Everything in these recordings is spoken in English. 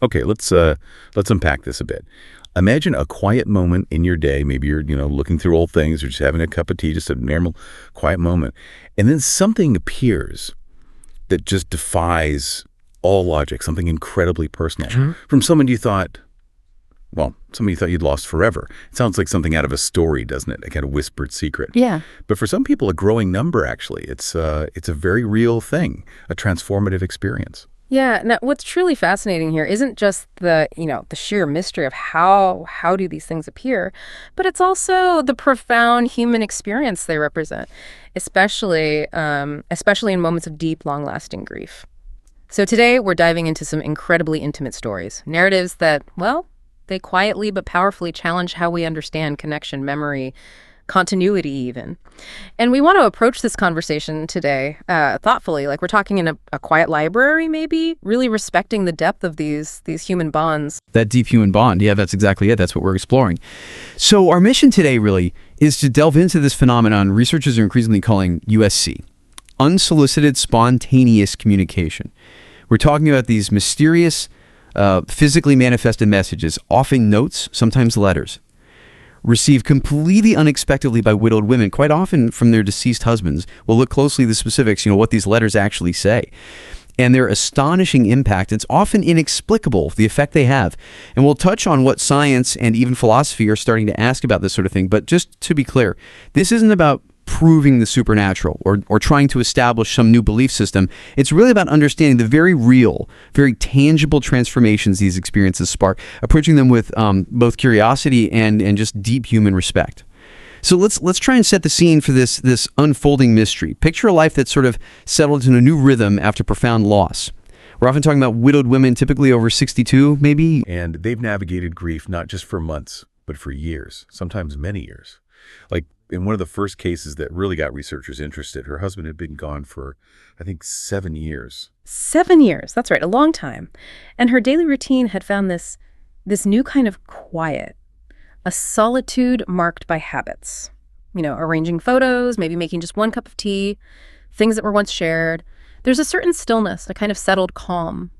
Okay, let's unpack this a bit. Imagine a quiet moment in your day. Maybe you're, looking through old things or just having a cup of tea, just a normal, quiet moment. And then something appears that just defies all logic, something incredibly personal from someone you thought, somebody you thought you'd lost forever. It sounds like something out of a story, doesn't it? A kind of whispered secret. Yeah. But for some people, a growing number, actually. It's a very real thing, a transformative experience. Yeah. Now, what's truly fascinating here isn't just the sheer mystery of how do these things appear, but it's also the profound human experience they represent, especially in moments of deep, long-lasting grief. So today, we're diving into some incredibly intimate stories, narratives that, they quietly but powerfully challenge how we understand connection, memory, continuity even. And we want to approach this conversation today thoughtfully, like we're talking in a quiet library maybe, really respecting the depth of these human bonds. That deep human bond, yeah, that's exactly it. That's what we're exploring. So our mission today really is to delve into this phenomenon researchers are increasingly calling USC, unsolicited spontaneous communication. We're talking about these mysterious, physically manifested messages, often notes, sometimes letters, received completely unexpectedly by widowed women, quite often from their deceased husbands. We'll look closely at the specifics, what these letters actually say. And their astonishing impact, it's often inexplicable, the effect they have. And we'll touch on what science and even philosophy are starting to ask about this sort of thing. But just to be clear, this isn't about proving the supernatural or trying to establish some new belief system. It's really about understanding the very real, very tangible transformations these experiences spark, approaching them with both curiosity and just deep human respect. So let's try and set the scene for this unfolding mystery. Picture a life that's sort of settled in a new rhythm after profound loss. We're often talking about widowed women, typically over 62, maybe. And they've navigated grief not just for months, but for years, sometimes many years. Like in one of the first cases that really got researchers interested, her husband had been gone for, I think, 7 years. 7 years, that's right, a long time. And her daily routine had found this new kind of quiet, a solitude marked by habits. Arranging photos, maybe making just one cup of tea, things that were once shared. There's a certain stillness, a kind of settled calm,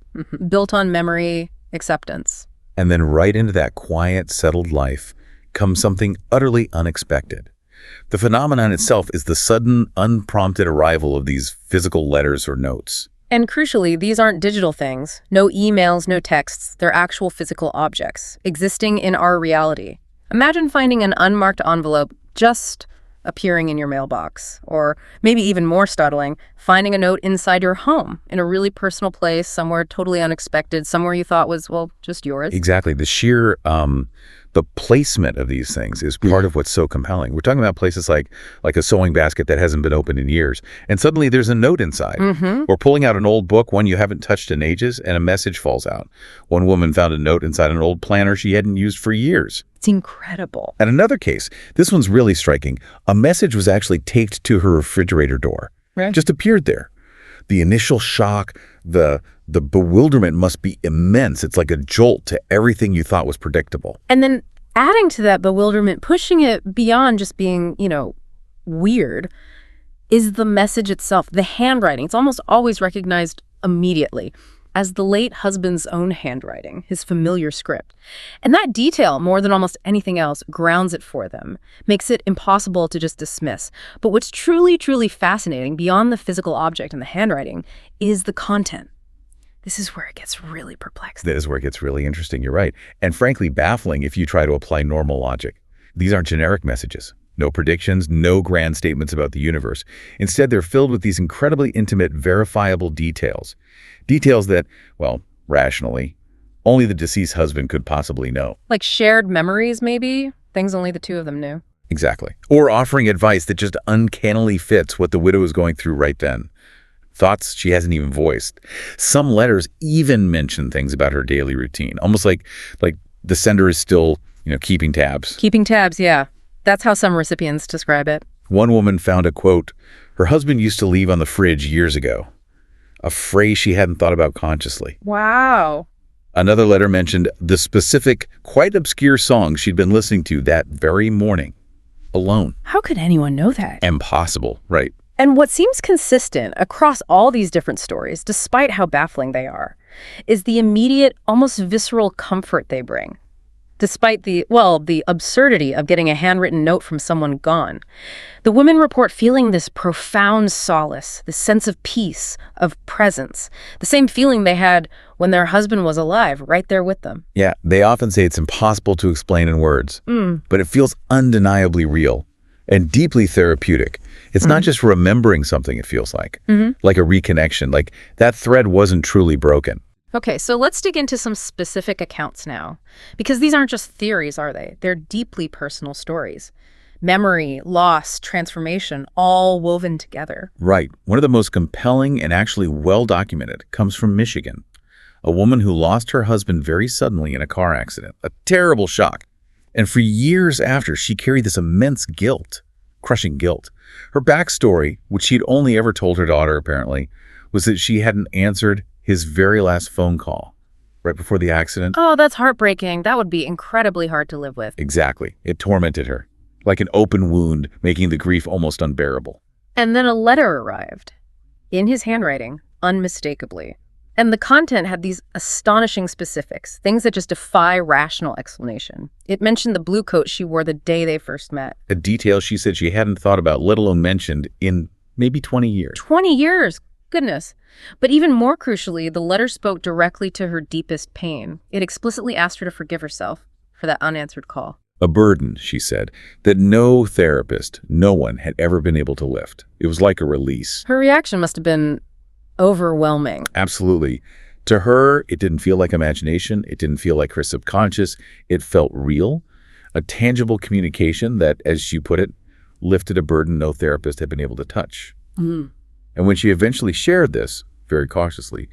built on memory, acceptance. And then right into that quiet, settled life comes something utterly unexpected. The phenomenon itself is the sudden, unprompted arrival of these physical letters or notes. And crucially, these aren't digital things. No emails, no texts. They're actual physical objects existing in our reality. Imagine finding an unmarked envelope just appearing in your mailbox. Or maybe even more startling, finding a note inside your home in a really personal place, somewhere totally unexpected, somewhere you thought was, just yours. Exactly. The sheer the placement of these things is part of what's so compelling. We're talking about places like a sewing basket that hasn't been opened in years, and suddenly there's a note inside. Or pulling out an old book, one you haven't touched in ages, and a message falls out. One woman found a note inside an old planner she hadn't used for years. It's incredible. And another case, this one's really striking. A message was actually taped to her refrigerator door. Right. Just appeared there. The initial shock, the bewilderment must be immense. It's like a jolt to everything you thought was predictable. And then adding to that bewilderment, pushing it beyond just being, weird, is the message itself, the handwriting. It's almost always recognized immediately as the late husband's own handwriting, his familiar script. And that detail, more than almost anything else, grounds it for them, makes it impossible to just dismiss. But what's truly, truly fascinating, beyond the physical object and the handwriting, is the content. This is where it gets really perplexing. That is where it gets really interesting, you're right. And frankly, baffling if you try to apply normal logic. These aren't generic messages. No predictions, no grand statements about the universe. Instead, they're filled with these incredibly intimate, verifiable details. Details that, rationally, only the deceased husband could possibly know. Like shared memories, maybe? Things only the two of them knew. Exactly. Or offering advice that just uncannily fits what the widow is going through right then. Thoughts she hasn't even voiced. Some letters even mention things about her daily routine, almost like the sender is still, keeping tabs. Keeping tabs, yeah. That's how some recipients describe it. One woman found a quote her husband used to leave on the fridge years ago, a phrase she hadn't thought about consciously. Wow. Another letter mentioned the specific, quite obscure song she'd been listening to that very morning, alone. How could anyone know that? Impossible, right? And what seems consistent across all these different stories, despite how baffling they are, is the immediate, almost visceral comfort they bring. Despite the absurdity of getting a handwritten note from someone gone. The women report feeling this profound solace, this sense of peace, of presence, the same feeling they had when their husband was alive, right there with them. Yeah, they often say it's impossible to explain in words, but it feels undeniably real and deeply therapeutic. It's not just remembering something, it feels like a reconnection, like that thread wasn't truly broken. Okay, so let's dig into some specific accounts now, because these aren't just theories, are they? They're deeply personal stories. Memory, loss, transformation, all woven together. Right. One of the most compelling and actually well-documented comes from Michigan. A woman who lost her husband very suddenly in a car accident, a terrible shock. And for years after, she carried this immense guilt, crushing guilt. Her backstory, which she'd only ever told her daughter apparently, was that she hadn't answered his very last phone call right before the accident. Oh, that's heartbreaking. That would be incredibly hard to live with. Exactly. It tormented her, like an open wound, making the grief almost unbearable. And then a letter arrived, in his handwriting, unmistakably. And the content had these astonishing specifics, things that just defy rational explanation. It mentioned the blue coat she wore the day they first met. A detail she said she hadn't thought about, let alone mentioned, in maybe 20 years. 20 years! Goodness. But even more crucially, the letter spoke directly to her deepest pain. It explicitly asked her to forgive herself for that unanswered call. A burden, she said, that no therapist, no one had ever been able to lift. It was like a release. Her reaction must have been overwhelming. Absolutely. To her, it didn't feel like imagination. It didn't feel like her subconscious. It felt real, a tangible communication that, as she put it, lifted a burden no therapist had been able to touch. And when she eventually shared this, very cautiously,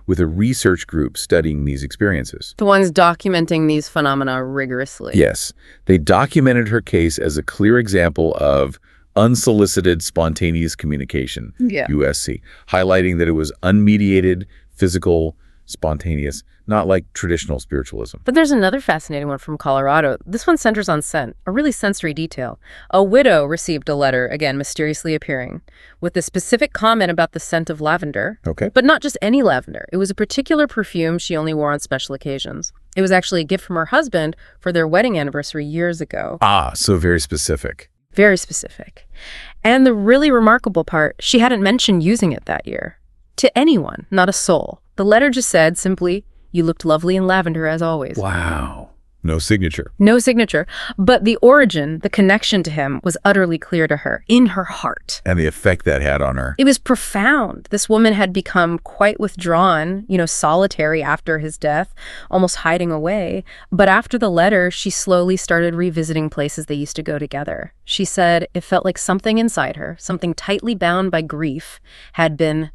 with a research group studying these experiences. The ones documenting these phenomena rigorously. Yes. They documented her case as a clear example of unsolicited spontaneous communication, USC, highlighting that it was unmediated, physical, spontaneous, not like traditional spiritualism. But there's another fascinating one from Colorado. This one centers on scent, a really sensory detail. A widow received a letter, again, mysteriously appearing, with a specific comment about the scent of lavender. Okay. But not just any lavender. It was a particular perfume she only wore on special occasions. It was actually a gift from her husband for their wedding anniversary years ago. Ah, so very specific. Very specific. And the really remarkable part, she hadn't mentioned using it that year. To anyone, not a soul. The letter just said simply, "You looked lovely in lavender as always." Wow. No signature. No signature. But the origin, the connection to him was utterly clear to her, in her heart. And the effect that had on her. It was profound. This woman had become quite withdrawn, solitary after his death, almost hiding away. But after the letter, she slowly started revisiting places they used to go together. She said it felt like something inside her, something tightly bound by grief, had been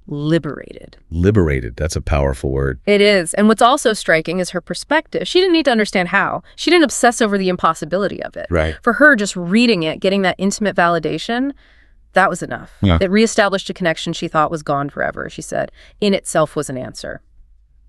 liberated. Liberated. That's a powerful word. It is. And what's also striking is her perspective. She didn't need to understand how. She didn't obsess over the impossibility of it. Right. For her, just reading it, getting that intimate validation, that was enough. Yeah. It reestablished a connection she thought was gone forever, she said. In itself was an answer.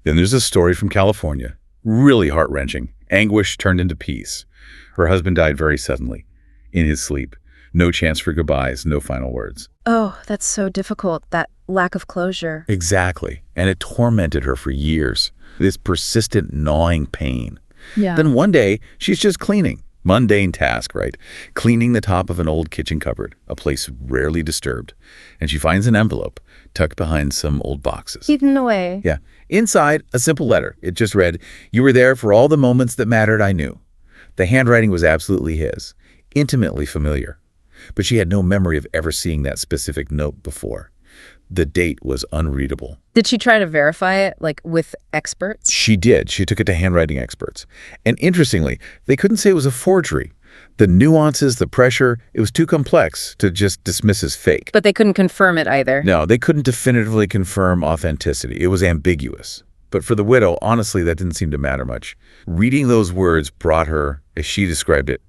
Then there's a story from California. Really heart-wrenching. Anguish turned into peace. Her husband died very suddenly, in his sleep. No chance for goodbyes, no final words. Oh, that's so difficult, that lack of closure. Exactly. And it tormented her for years. This persistent gnawing pain. Yeah. Then one day, she's just cleaning. Mundane task, right? Cleaning the top of an old kitchen cupboard, a place rarely disturbed. And she finds an envelope tucked behind some old boxes. Hidden away. Yeah. Inside, a simple letter. It just read, "You were there for all the moments that mattered, I knew." The handwriting was absolutely his, intimately familiar. But she had no memory of ever seeing that specific note before. The date was unreadable. Did she try to verify it, with experts? She did. She took it to handwriting experts. And interestingly, they couldn't say it was a forgery. The nuances, the pressure, it was too complex to just dismiss as fake. But they couldn't confirm it either. No, they couldn't definitively confirm authenticity. It was ambiguous. But for the widow, honestly, that didn't seem to matter much. Reading those words brought her, as she described it,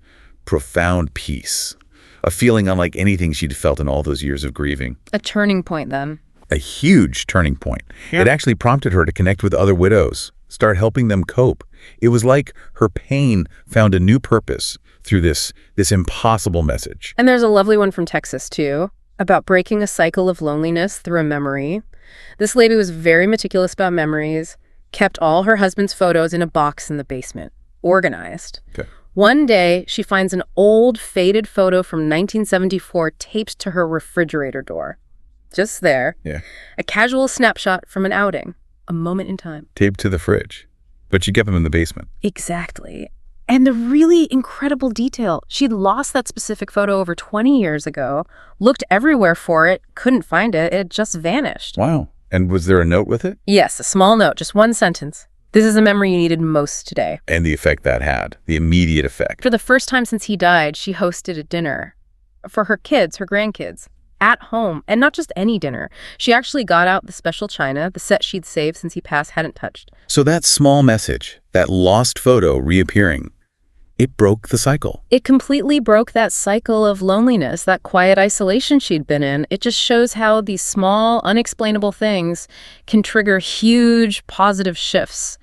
profound peace. A feeling unlike anything she'd felt in all those years of grieving. A turning point, then. A huge turning point. It actually prompted her to connect with other widows, start helping them cope. It was like her pain found a new purpose through this impossible message. And there's a lovely one from Texas, too, about breaking a cycle of loneliness through a memory. This lady was very meticulous about memories, kept all her husband's photos in a box in the basement, organized. Okay. One day, she finds an old, faded photo from 1974 taped to her refrigerator door. Just there. Yeah. A casual snapshot from an outing. A moment in time. Taped to the fridge. But she kept them in the basement. Exactly. And the really incredible detail, she'd lost that specific photo over 20 years ago, looked everywhere for it, couldn't find it, it just vanished. Wow. And was there a note with it? Yes, a small note, just one sentence. This is a memory you needed most today. And the effect that had, the immediate effect. For the first time since he died, she hosted a dinner for her kids, her grandkids, at home. And not just any dinner. She actually got out the special china, the set she'd saved since he passed hadn't touched. So that small message, that lost photo reappearing, it broke the cycle. It completely broke that cycle of loneliness, that quiet isolation she'd been in. It just shows how these small, unexplainable things can trigger huge positive shifts.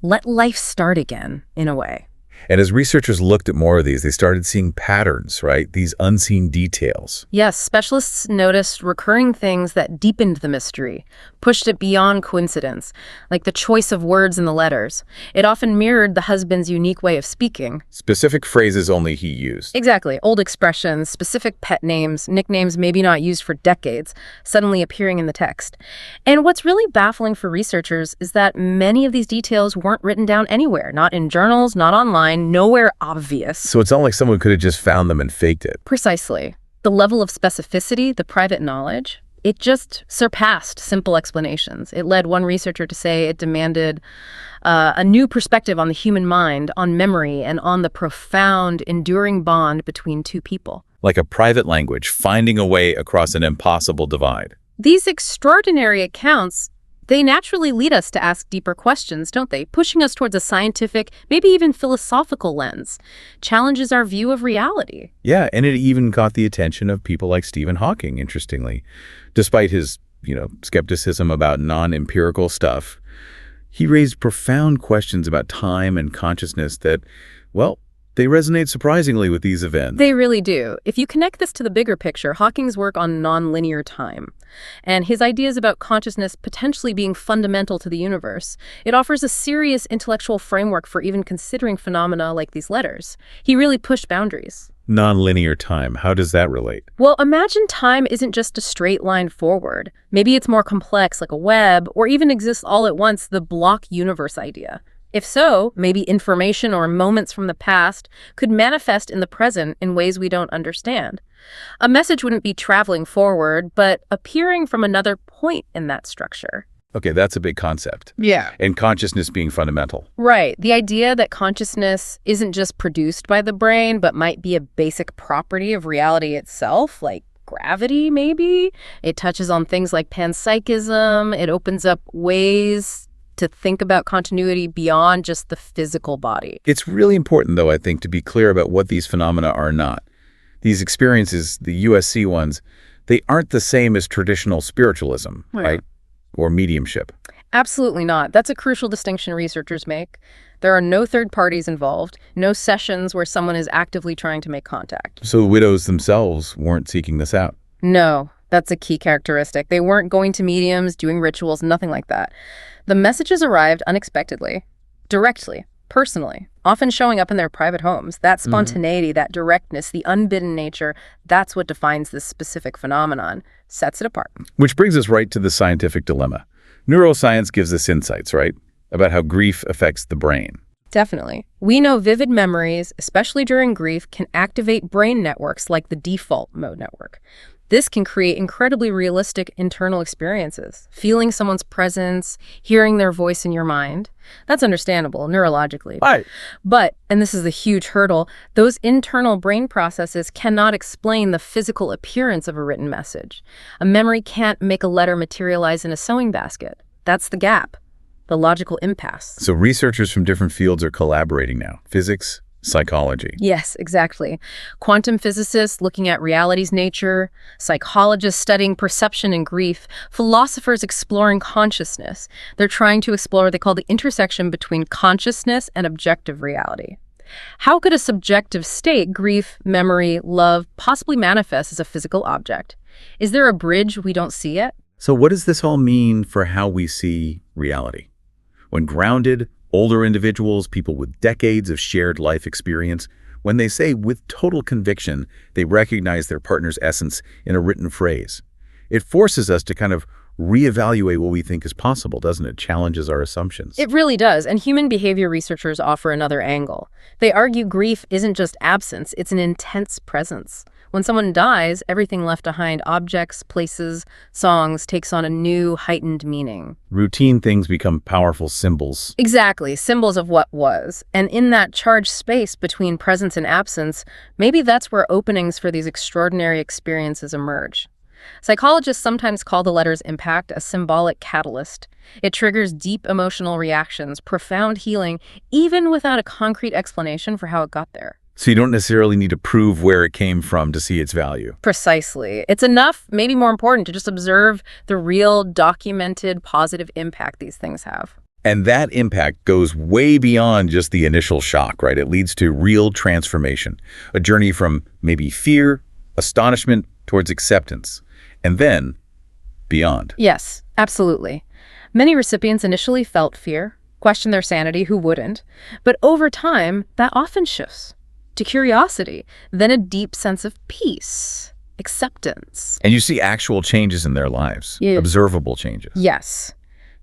Let life start again, in a way. And as researchers looked at more of these, they started seeing patterns, right? These unseen details. Yes, specialists noticed recurring things that deepened the mystery, pushed it beyond coincidence, like the choice of words in the letters. It often mirrored the husband's unique way of speaking. Specific phrases only he used. Exactly. Old expressions, specific pet names, nicknames maybe not used for decades, suddenly appearing in the text. And what's really baffling for researchers is that many of these details weren't written down anywhere, not in journals, not online, nowhere obvious. So it's not like someone could have just found them and faked it. Precisely. The level of specificity, the private knowledge, it just surpassed simple explanations. It led one researcher to say it demanded a new perspective on the human mind, on memory, and on the profound, enduring bond between two people. Like a private language, finding a way across an impossible divide. These extraordinary accounts, they naturally lead us to ask deeper questions, don't they? Pushing us towards a scientific, maybe even philosophical lens. Challenges our view of reality. Yeah, and it even caught the attention of people like Stephen Hawking, interestingly. Despite his, skepticism about non-empirical stuff, he raised profound questions about time and consciousness that, well, they resonate surprisingly with these events. They really do. If you connect this to the bigger picture, Hawking's work on nonlinear time, and his ideas about consciousness potentially being fundamental to the universe, it offers a serious intellectual framework for even considering phenomena like these letters. He really pushed boundaries. Nonlinear time, how does that relate? Well, imagine time isn't just a straight line forward. Maybe it's more complex, like a web, or even exists all at once, the block universe idea. If so, maybe information or moments from the past could manifest in the present in ways we don't understand. A message wouldn't be traveling forward, but appearing from another point in that structure. Okay, that's a big concept. Yeah. And consciousness being fundamental. Right. The idea that consciousness isn't just produced by the brain, but might be a basic property of reality itself, like gravity, maybe. It touches on things like panpsychism. It opens up ways to think about continuity beyond just the physical body. It's really important, though, I think, to be clear about what these phenomena are not. These experiences, the USC ones, they aren't the same as traditional spiritualism, right? Or mediumship. Absolutely not. That's a crucial distinction researchers make. There are no third parties involved, no sessions where someone is actively trying to make contact. So the widows themselves weren't seeking this out. No, that's a key characteristic. They weren't going to mediums, doing rituals, nothing like that. The messages arrived unexpectedly, directly, personally, often showing up in their private homes. That spontaneity, that directness, the unbidden nature, that's what defines this specific phenomenon, sets it apart. Which brings us right to the scientific dilemma. Neuroscience gives us insights, right, about how grief affects the brain. Definitely. We know vivid memories, especially during grief, can activate brain networks like the default mode network. This can create incredibly realistic internal experiences, feeling someone's presence, hearing their voice in your mind. That's understandable neurologically. Right. But, and this is the huge hurdle, those internal brain processes cannot explain the physical appearance of a written message. A memory can't make a letter materialize in a sewing basket. That's the gap, the logical impasse. So researchers from different fields are collaborating now. Physics, psychology. Yes, exactly. Quantum physicists looking at reality's nature, psychologists studying perception and grief, philosophers exploring consciousness. They're trying to explore what they call the intersection between consciousness and objective reality. How could a subjective state, grief, memory, love, possibly manifest as a physical object? Is there a bridge we don't see yet? So what does this all mean for how we see reality? When grounded, older individuals, people with decades of shared life experience, when they say with total conviction they recognize their partner's essence in a written phrase, it forces us to kind of reevaluate what we think is possible, doesn't it? Challenges our assumptions. It really does, and human behavior researchers offer another angle. They argue grief isn't just absence, it's an intense presence. When someone dies, everything left behind, objects, places, songs, takes on a new, heightened meaning. Routine things become powerful symbols. Exactly, symbols of what was. And in that charged space between presence and absence, maybe that's where openings for these extraordinary experiences emerge. Psychologists sometimes call the letter's impact a symbolic catalyst. It triggers deep emotional reactions, profound healing, even without a concrete explanation for how it got there. So you don't necessarily need to prove where it came from to see its value. Precisely. It's enough, maybe more important, to just observe the real, documented, positive impact these things have. And that impact goes way beyond just the initial shock, right? It leads to real transformation, a journey from maybe fear, astonishment, towards acceptance, and then beyond. Yes, absolutely. Many recipients initially felt fear, questioned their sanity, who wouldn't? But over time, that often shifts to curiosity, then a deep sense of peace, acceptance. And you see actual changes in their lives, Yeah. observable changes. Yes.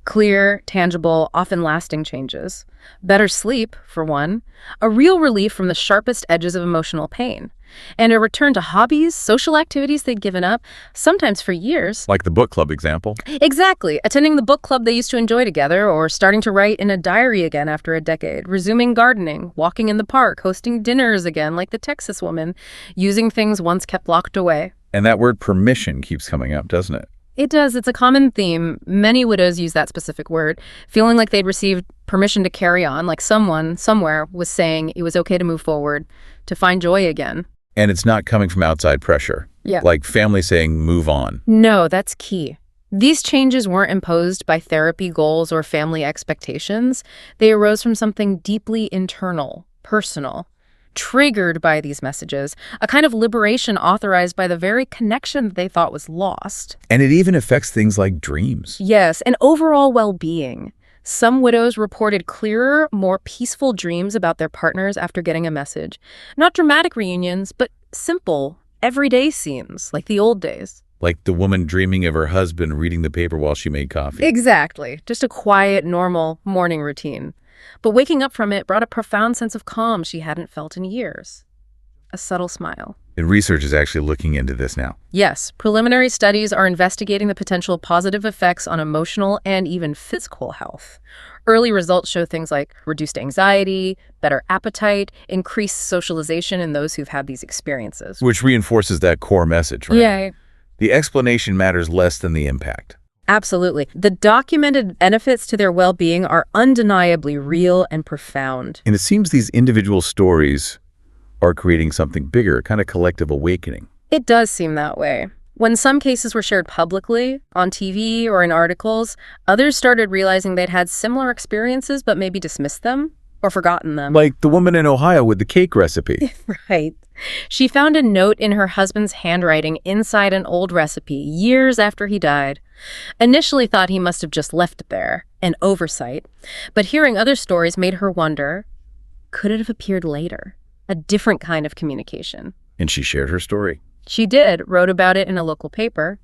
Clear, tangible, often lasting changes. Better sleep, for one. A real relief from the sharpest edges of emotional pain. And a return to hobbies, social activities they'd given up, sometimes for years. Like the book club example. Exactly. Attending the book club they used to enjoy together, or starting to write in a diary again after a decade, resuming gardening, walking in the park, hosting dinners again like the Texas woman, using things once kept locked away. And that word permission keeps coming up, doesn't it? It does. It's a common theme. Many widows use that specific word, feeling like they'd received permission to carry on, like someone, somewhere, was saying it was okay to move forward, to find joy again. And it's not coming from outside pressure. Yeah. Like family saying, move on. No, that's key. These changes weren't imposed by therapy goals or family expectations. They arose from something deeply internal, personal, triggered by these messages, a kind of liberation authorized by the very connection that they thought was lost. And it even affects things like dreams. Yes, and overall well-being. Some widows reported clearer, more peaceful dreams about their partners after getting a message. Not dramatic reunions, but simple, everyday scenes, like the old days. Like the woman dreaming of her husband reading the paper while she made coffee. Exactly. Just a quiet, normal morning routine. But waking up from it brought a profound sense of calm she hadn't felt in years. A subtle smile. And research is actually looking into this now. Yes, preliminary studies are investigating the potential positive effects on emotional and even physical health. Early results show things like reduced anxiety, better appetite, increased socialization in those who've had these experiences. Which reinforces that core message, right? Yeah, The explanation matters less than the impact. absolutely. The documented benefits to their well-being are undeniably real and profound. And it seems these individual stories are creating something bigger, a kind of collective awakening. It does seem that way. When some cases were shared publicly, on TV or in articles, others started realizing they'd had similar experiences but maybe dismissed them or forgotten them. Like the woman in Ohio with the cake recipe. Right. She found a note in her husband's handwriting inside an old recipe years after he died. Initially thought he must have just left it there, an oversight. But hearing other stories made her wonder, could it have appeared later? A different kind of communication. And she shared her story. She did, wrote about it in a local paper,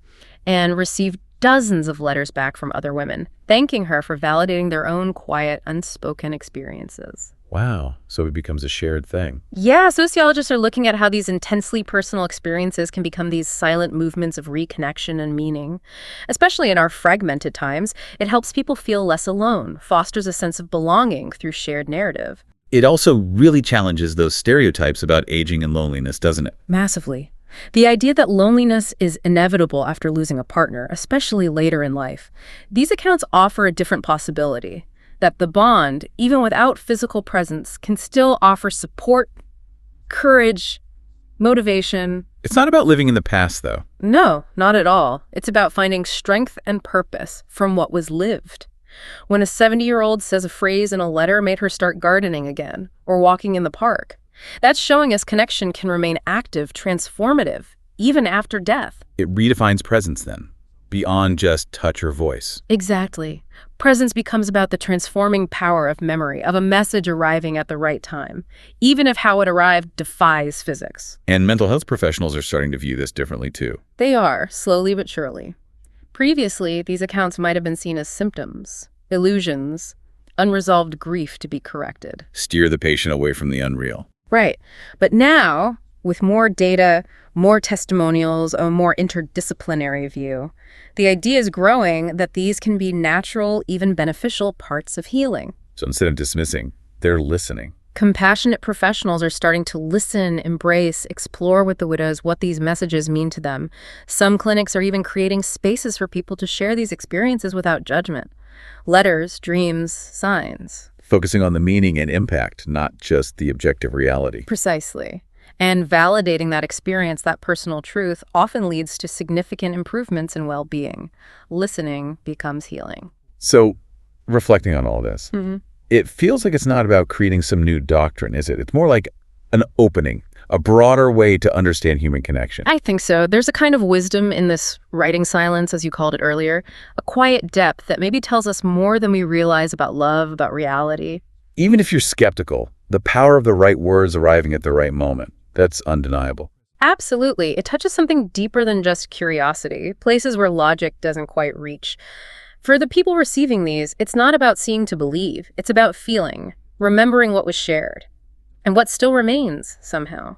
and received dozens of letters back from other women, thanking her for validating their own quiet, unspoken experiences. Wow. So it becomes a shared thing. Yeah, sociologists are looking at how these intensely personal experiences can become these silent movements of reconnection and meaning. Especially in our fragmented times, it helps people feel less alone, fosters a sense of belonging through shared narrative. It also really challenges those stereotypes about aging and loneliness, doesn't it? Massively. The idea that loneliness is inevitable after losing a partner, especially later in life. These accounts offer a different possibility, that the bond, even without physical presence, can still offer support, courage, motivation. It's not about living in the past, though. No, not at all. It's about finding strength and purpose from what was lived. When a 70-year-old says a phrase in a letter made her start gardening again, or walking in the park, that's showing us connection can remain active, transformative, even after death. It redefines presence then. beyond just touch or voice. Exactly. Presence becomes about the transforming power of memory, of a message arriving at the right time, even if how it arrived defies physics. And mental health professionals are starting to view this differently too. They are, slowly but surely. Previously, these accounts might have been seen as symptoms, illusions, unresolved grief to be corrected. Steer the patient away from the unreal. Right. But now, with more data, more testimonials, a more interdisciplinary view, the idea is growing that these can be natural, even beneficial parts of healing. So instead of dismissing, they're listening. Compassionate professionals are starting to listen, embrace, explore with the widows what these messages mean to them. Some clinics are even creating spaces for people to share these experiences without judgment. Letters, dreams, signs. Focusing on the meaning and impact, not just the objective reality. Precisely. And validating that experience, that personal truth, often leads to significant improvements in well-being. Listening becomes healing. So, reflecting on all this, it feels like it's not about creating some new doctrine, is it? It's more like an opening, a broader way to understand human connection. I think so. There's a kind of wisdom in this writing silence, as you called it earlier, a quiet depth that maybe tells us more than we realize about love, about reality. Even if you're skeptical, the power of the right words arriving at the right moment, that's undeniable. Absolutely. It touches something deeper than just curiosity, places where logic doesn't quite reach. For the people receiving these, it's not about seeing to believe. It's about feeling, remembering what was shared, and what still remains somehow.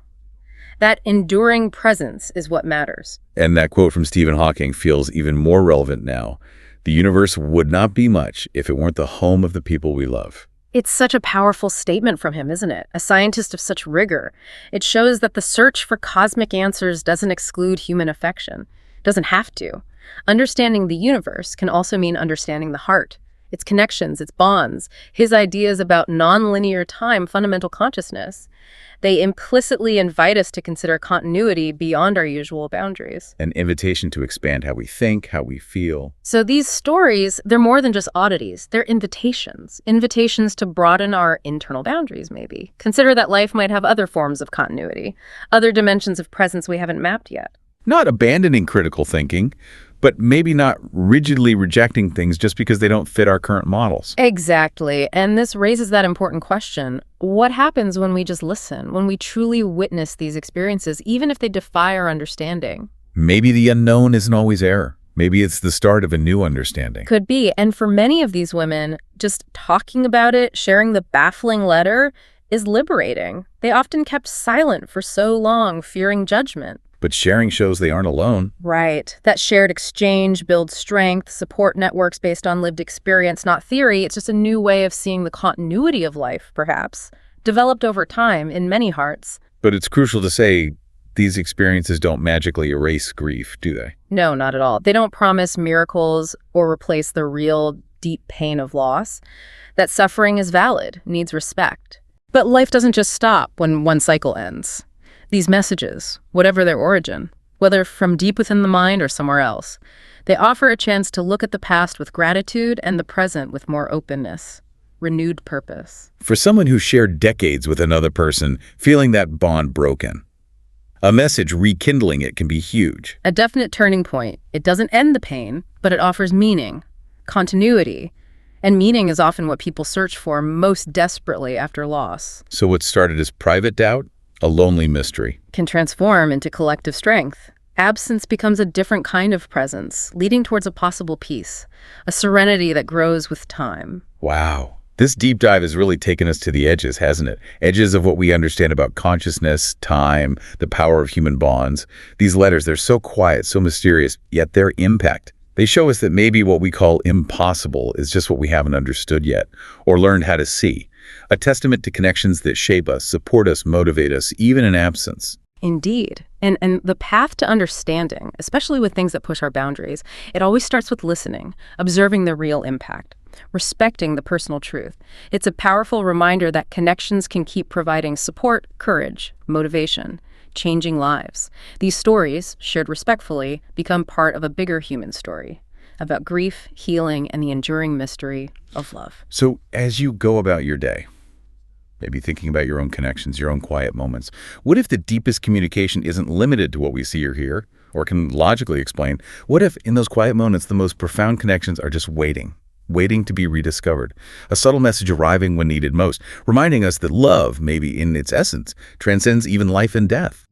That enduring presence is what matters. And that quote from Stephen Hawking feels even more relevant now. The universe would not be much if it weren't the home of the people we love. It's such a powerful statement from him, isn't it? A scientist of such rigor. It shows that the search for cosmic answers doesn't exclude human affection. Doesn't have to. Understanding the universe can also mean understanding the heart, its connections, its bonds, his ideas about nonlinear time, fundamental consciousness. They implicitly invite us to consider continuity beyond our usual boundaries. An invitation to expand how we think, how we feel. So these stories, they're more than just oddities. They're invitations. Invitations to broaden our internal boundaries, maybe. Consider that life might have other forms of continuity, other dimensions of presence we haven't mapped yet. Not abandoning critical thinking, but maybe not rigidly rejecting things just because they don't fit our current models. Exactly. And this raises that important question. What happens when we just listen, when we truly witness these experiences, even if they defy our understanding? Maybe the unknown isn't always error. Maybe it's the start of a new understanding. Could be. And for many of these women, just talking about it, sharing the baffling letter, is liberating. They often kept silent for so long, fearing judgment. But sharing shows they aren't alone. Right. That shared exchange builds strength, support networks based on lived experience, not theory. It's just a new way of seeing the continuity of life, perhaps, developed over time in many hearts. But it's crucial to say these experiences don't magically erase grief, do they? No, not at all. They don't promise miracles or replace the real, deep pain of loss. That suffering is valid, needs respect. But life doesn't just stop when one cycle ends. These messages, whatever their origin, whether from deep within the mind or somewhere else, they offer a chance to look at the past with gratitude and the present with more openness, renewed purpose. For someone who shared decades with another person, feeling that bond broken, a message rekindling it can be huge. A definite turning point. It doesn't end the pain, but it offers meaning, continuity, and meaning is often what people search for most desperately after loss. So what started as private doubt, a lonely mystery, can transform into collective strength. Absence becomes a different kind of presence, leading towards a possible peace, a serenity that grows with time. Wow. This deep dive has really taken us to the edges, hasn't it? Edges of what we understand about consciousness, time, the power of human bonds. These letters, they're so quiet, so mysterious, yet their impact. They show us that maybe what we call impossible is just what we haven't understood yet, or learned how to see. A testament to connections that shape us, support us, motivate us, even in absence. Indeed. And the path to understanding, especially with things that push our boundaries, it always starts with listening, observing the real impact, respecting the personal truth. It's a powerful reminder that connections can keep providing support, courage, motivation, changing lives. These stories, shared respectfully, become part of a bigger human story about grief, healing, and the enduring mystery of love. So as you go about your day, maybe thinking about your own connections, your own quiet moments, what if the deepest communication isn't limited to what we see or hear, or can logically explain, what if in those quiet moments the most profound connections are just waiting to be rediscovered, a subtle message arriving when needed most, reminding us that love, maybe in its essence, transcends even life and death?